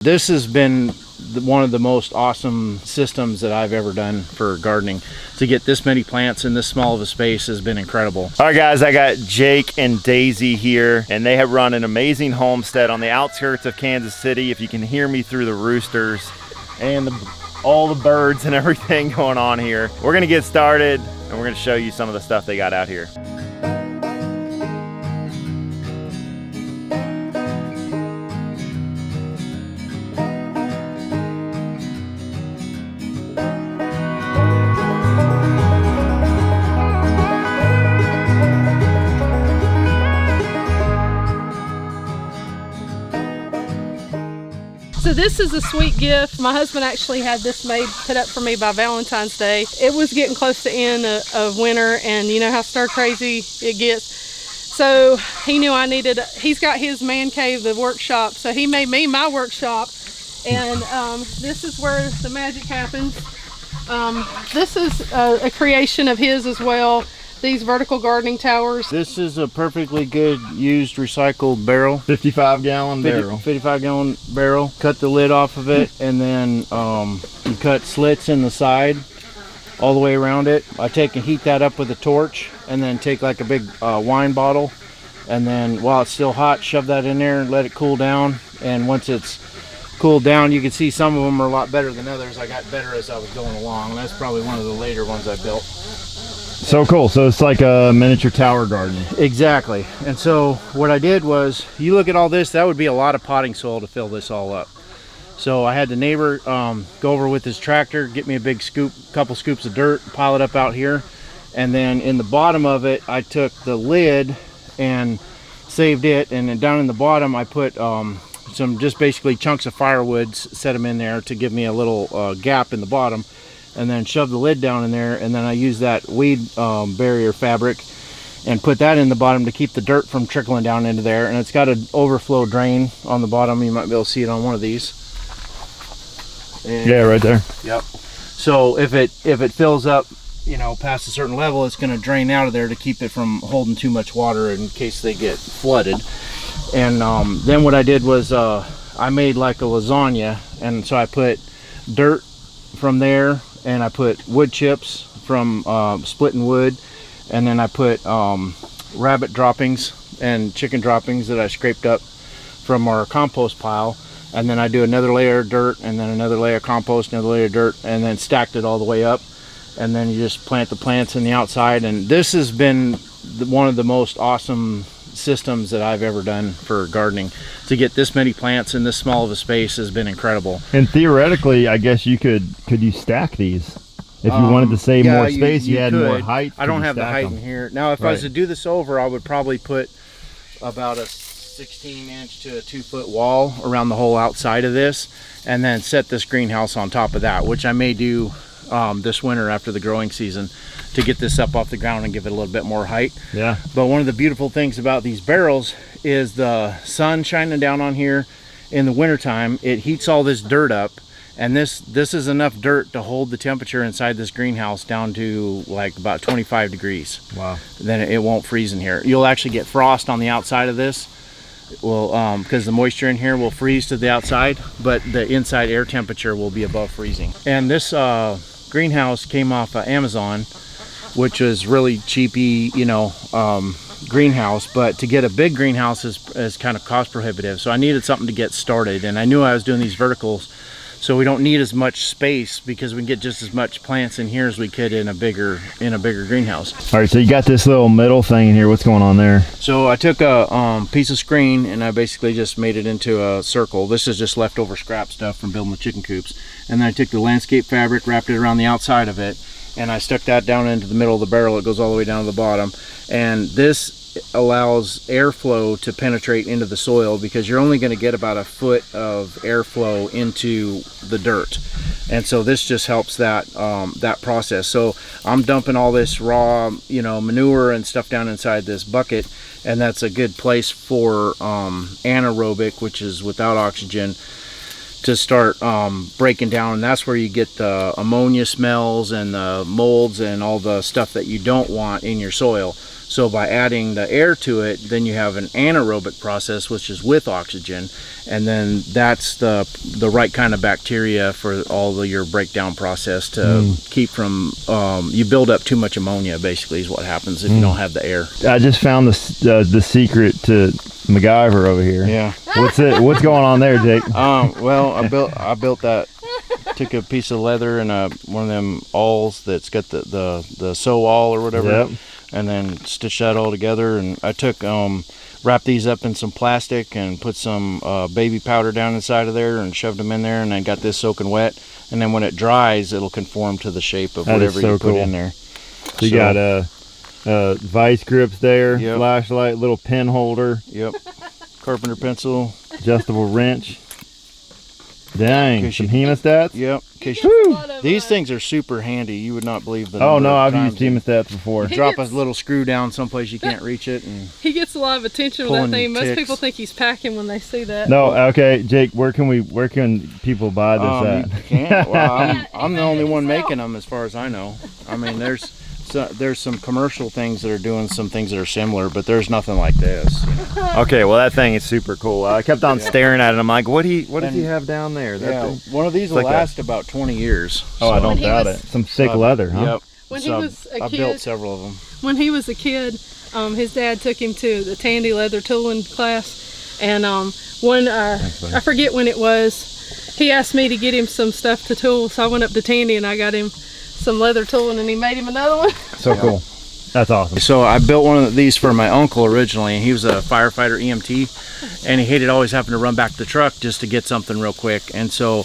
This has been one of the most awesome systems that I've ever done for gardening. To get this many plants in this small of a space has been incredible. All right guys, I got Jake and Daisy here, and they have run an amazing homestead on the outskirts of Kansas City. If you can hear me through the roosters and all the birds and everything going on here. We're gonna get started and we're gonna show you some of the stuff they got out here. So this is a sweet gift. My husband actually had this put up for me by Valentine's Day. It was getting close to end of winter, and you know how stir crazy it gets. So he knew I needed, he's got his man cave, the workshop, so he made me my workshop. And this is where the magic happens. This is a creation of his as well. These vertical gardening towers. This is a perfectly good used recycled barrel. 55-gallon barrel. 55-gallon barrel. Cut the lid off of it, and then you cut slits in the side all the way around it. I take and heat that up with a torch, and then take like a big wine bottle, and then while it's still hot, shove that in there and let it cool down. And once it's cooled down, you can see some of them are a lot better than others. I got better as I was going along. That's probably one of the later ones I built. So cool. So it's like a miniature tower garden. Exactly. And so what I did was, you look at all this, that would be a lot of potting soil to fill this all up. So I had the neighbor go over with his tractor, get me a big scoop, couple scoops of dirt, pile it up out here. And then in the bottom of it, I took the lid and saved it. And then down in the bottom, I put some just basically chunks of firewood, set them in there to give me a little gap in the bottom. And then shove the lid down in there, and then I use that weed barrier fabric and put that in the bottom to keep the dirt from trickling down into there. And it's got an overflow drain on the bottom. You might be able to see it on one of these. And, yeah, right there. Yep. So if it fills up, you know, past a certain level, it's going to drain out of there to keep it from holding too much water in case they get flooded. And then what I did was I made like a lasagna, and so I put dirt from there, and I put wood chips from splitting wood, and then I put rabbit droppings and chicken droppings that I scraped up from our compost pile, and then I do another layer of dirt, and then another layer of compost, another layer of dirt, and then stacked it all the way up. And then you just plant the plants in the outside. And this has been one of the most awesome systems that I've ever done for gardening. To get this many plants in this small of a space has been incredible. And theoretically, I guess you could you stack these if you wanted to save more space? You had more height. I don't have the height in here now. If I was to do this over, I would probably put about a 16-inch to a 2-foot wall around the whole outside of this, and then set this greenhouse on top of that, which I may do this winter after the growing season, to get this up off the ground and give it a little bit more height. Yeah. But one of the beautiful things about these barrels is the sun shining down on here in the wintertime. It heats all this dirt up, and this is enough dirt to hold the temperature inside this greenhouse down to like about 25 degrees. Wow. Then it won't freeze in here. You'll actually get frost on the outside of this. Well, because the moisture in here will freeze to the outside, but the inside air temperature will be above freezing. And this greenhouse came off of Amazon, which is really cheapy, you know, greenhouse. But to get a big greenhouse is kind of cost prohibitive. So I needed something to get started, and I knew I was doing these verticals, so we don't need as much space, because we can get just as much plants in here as we could in a bigger greenhouse. All right, so you got this little middle thing in here. What's going on there? So I took a piece of screen, and I basically just made it into a circle. This is just leftover scrap stuff from building the chicken coops. And then I took the landscape fabric, wrapped it around the outside of it, and I stuck that down into the middle of the barrel. It goes all the way down to the bottom, and this allows airflow to penetrate into the soil, because you're only going to get about a foot of airflow into the dirt. And so this just helps that that process. So I'm dumping all this raw, you know, manure and stuff down inside this bucket, and that's a good place for anaerobic, which is without oxygen, to start breaking down. And that's where you get the ammonia smells and the molds and all the stuff that you don't want in your soil. So by adding the air to it, then you have an anaerobic process, which is with oxygen, and then that's the right kind of bacteria for all of your breakdown process to keep from you build up too much ammonia. Basically, is what happens if you don't have the air. I just found the secret to MacGyver over here. Yeah. What's going on there, Jake? Well, I built that. Took a piece of leather and one of them awls that's got the sew awl or whatever. Yep. And then stitch that all together, and I took wrapped these up in some plastic and put some baby powder down inside of there and shoved them in there, and then got this soaking wet, and then when it dries it'll conform to the shape of whatever you put in there. So you got vice grips there, Yep. flashlight, little pen holder, Yep. Carpenter pencil. adjustable wrench. Dang, Case some you- hemostats. Yep. These things are super handy. You would not believe the Oh number no, of I've used times hemostats before. you drop a little screw down someplace you can't reach it, and He gets a lot of attention with Pulling that thing. Most ticks. people think he's packing when they see that. No, okay, Jake, where can people buy this you at? can't. Well, I'm the only one making them as far as I know. I mean, there's some commercial things that are doing some things that are similar, but there's nothing like this. You know? Okay, well that thing is super cool. I kept on staring at it. I'm like, what does he have down there? That Yeah, thing? one of these will like last about 20 years. Oh, I so- don't When he doubt was- it. Some thick leather, huh? Yep. When he So was a I kid- built several of them. When he was a kid, his dad took him to the Tandy leather tooling class, and I forget when it was, he asked me to get him some stuff to tool, so I went up to Tandy and I got him some leather tooling, and he made him another one. So cool. That's awesome. So I built one of these for my uncle originally, and he was a firefighter EMT, and he hated always having to run back to the truck just to get something real quick. And so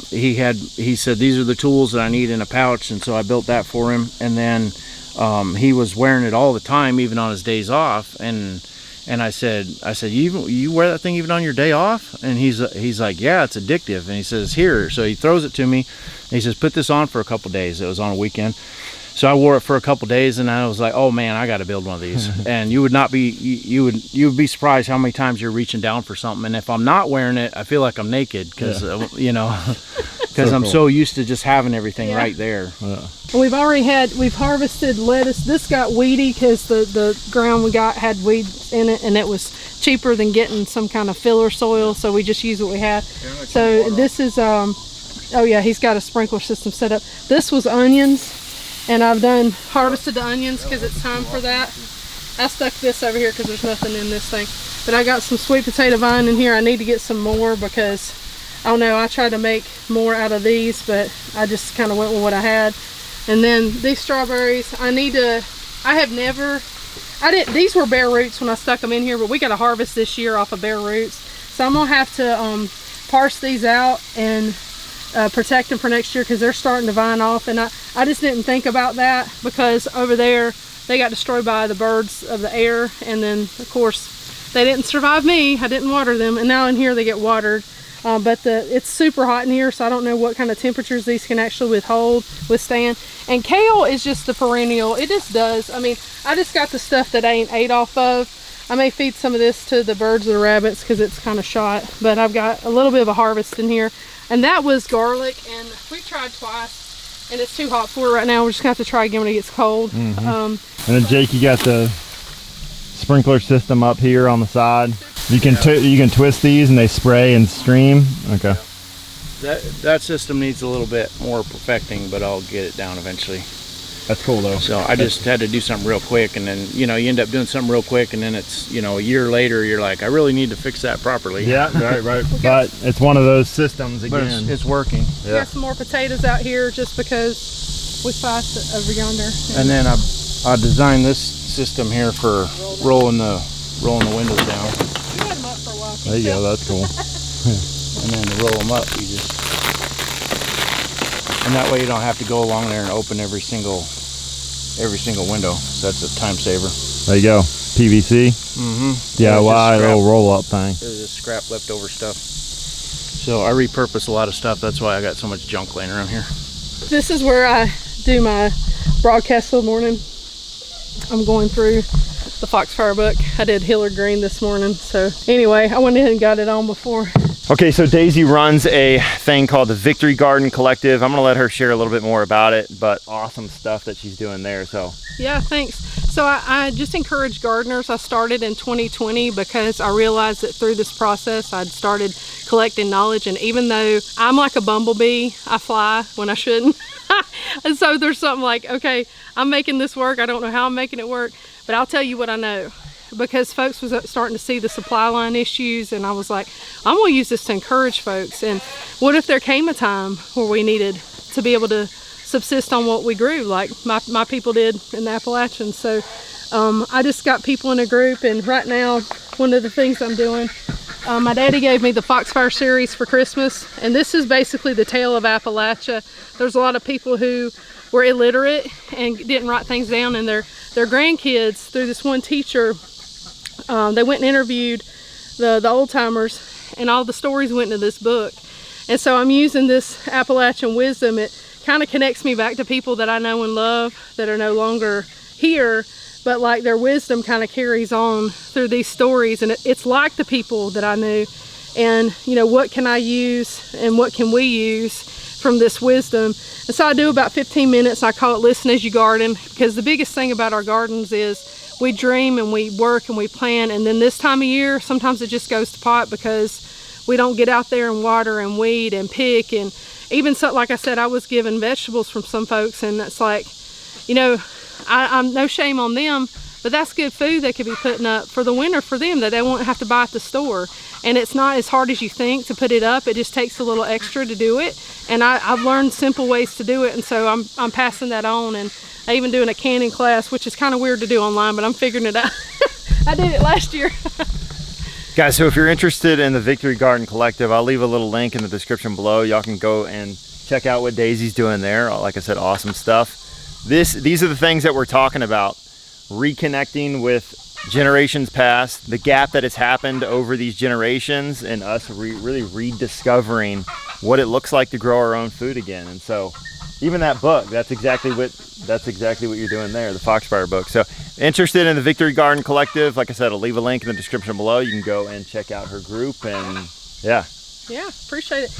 he said, these are the tools that I need in a pouch, and so I built that for him. And then he was wearing it all the time, even on his days off. And I said, you wear that thing even on your day off? And he's like, yeah, it's addictive. And he says, here. So he throws it to me, and he says, put this on for a couple days. It was on a weekend. So I wore it for a couple days, and I was like, "Oh man, I got to build one of these." And you would be surprised how many times you're reaching down for something. And if I'm not wearing it, I feel like I'm naked because I'm so used to just having everything right there. We've harvested lettuce. This got weedy because the ground we got had weeds in it, and it was cheaper than getting some kind of filler soil, so we just used what we had. So this is oh yeah, he's got a sprinkler system set up. This was onions. And I've harvested the onions because it's time for that. I stuck this over here because there's nothing in this thing. But I got some sweet potato vine in here. I need to get some more because, I don't know, I tried to make more out of these, but I just kind of went with what I had. And then these strawberries, these were bare roots when I stuck them in here, but we got a harvest this year off of bare roots. So I'm going to have to parse these out and protect them for next year because they're starting to vine off, and I just didn't think about that because over there they got destroyed by the birds of the air, and then of course they didn't survive me. I didn't water them, and now in here they get watered, but it's super hot in here, so I don't know what kind of temperatures these can actually withstand. And kale is just the perennial. It just does. I mean, I just got the stuff that I ain't ate off of. I may feed some of this to the birds or the rabbits because it's kind of shot, but I've got a little bit of a harvest in here. And that was garlic, and we've tried twice, and it's too hot for it right now. We're just gonna have to try again when it gets cold. And then Jake, you got the sprinkler system up here on the side. You can twist these and they spray and stream. Okay. That system needs a little bit more perfecting, but I'll get it down eventually. That's cool though. So I just had to do something real quick, and then you end up doing something real quick, and then it's a year later you're like, I really need to fix that properly. Yeah, right. But it's one of those systems again. But it's working. We got some more potatoes out here just because we passed over yonder. And then I designed this system here for rolling the windows down. We had them up for a while. There you go. That's cool. And then to roll them up, and that way you don't have to go along there and open every single window. So that's a time saver. There you go. PVC. DIY little roll-up thing. There's just scrap leftover stuff. So I repurpose a lot of stuff. That's why I got so much junk laying around here. This is where I do my broadcast of the morning. I'm going through the Foxfire book. I did Hillard Green this morning. So anyway, I went ahead and got it on before Okay, so Daisy runs a thing called the Victory Garden Collective. I'm gonna let her share a little bit more about it, but awesome stuff that she's doing there. So yeah, thanks. So I just encourage gardeners. I started in 2020 because I realized that through this process I'd started collecting knowledge, and even though I'm like a bumblebee, I fly when I shouldn't. And so there's something like, okay, I'm making this work, I don't know how I'm making it work, but I'll tell you what I know. Because folks was starting to see the supply line issues, and I was like, I'm gonna use this to encourage folks. And what if there came a time where we needed to be able to subsist on what we grew, like my people did in the Appalachians? So I just got people in a group, and right now one of the things I'm doing, my daddy gave me the Foxfire series for Christmas, and this is basically the tale of Appalachia. There's a lot of people who were illiterate and didn't write things down, and their grandkids, through this one teacher, they went and interviewed the old timers, and all the stories went into this book. And so I'm using this Appalachian wisdom. It kind of connects me back to people that I know and love that are no longer here, but like their wisdom kind of carries on through these stories, and it's like the people that I knew. And you know, what can I use and what can we use from this wisdom? And so I do about 15 minutes. I call it Listen as You Garden, because the biggest thing about our gardens is we dream and we work and we plan, and then this time of year sometimes it just goes to pot because we don't get out there and water and weed and pick. And even so, like I said, I was given vegetables from some folks, and it's like, you know, I'm no shame on them, but that's good food they could be putting up for the winter for them that they won't have to buy at the store. And it's not as hard as you think to put it up. It just takes a little extra to do it, and I've learned simple ways to do it, and so I'm passing that on. And I even doing a canning class, which is kind of weird to do online, but I'm figuring it out. I did it last year. guys, so if you're interested in the Victory Garden Collective, I'll leave a little link in the description below. Y'all can go and check out what Daisy's doing there. Like I said, awesome stuff. These are the things that we're talking about. Reconnecting with generations past, the gap that has happened over these generations, and us really rediscovering what it looks like to grow our own food again. And so even that book, that's exactly what you're doing there, the Foxfire book. So interested in the Victory Garden Collective, like I said, I'll leave a link in the description below. You can go and check out her group, and yeah. Yeah, appreciate it.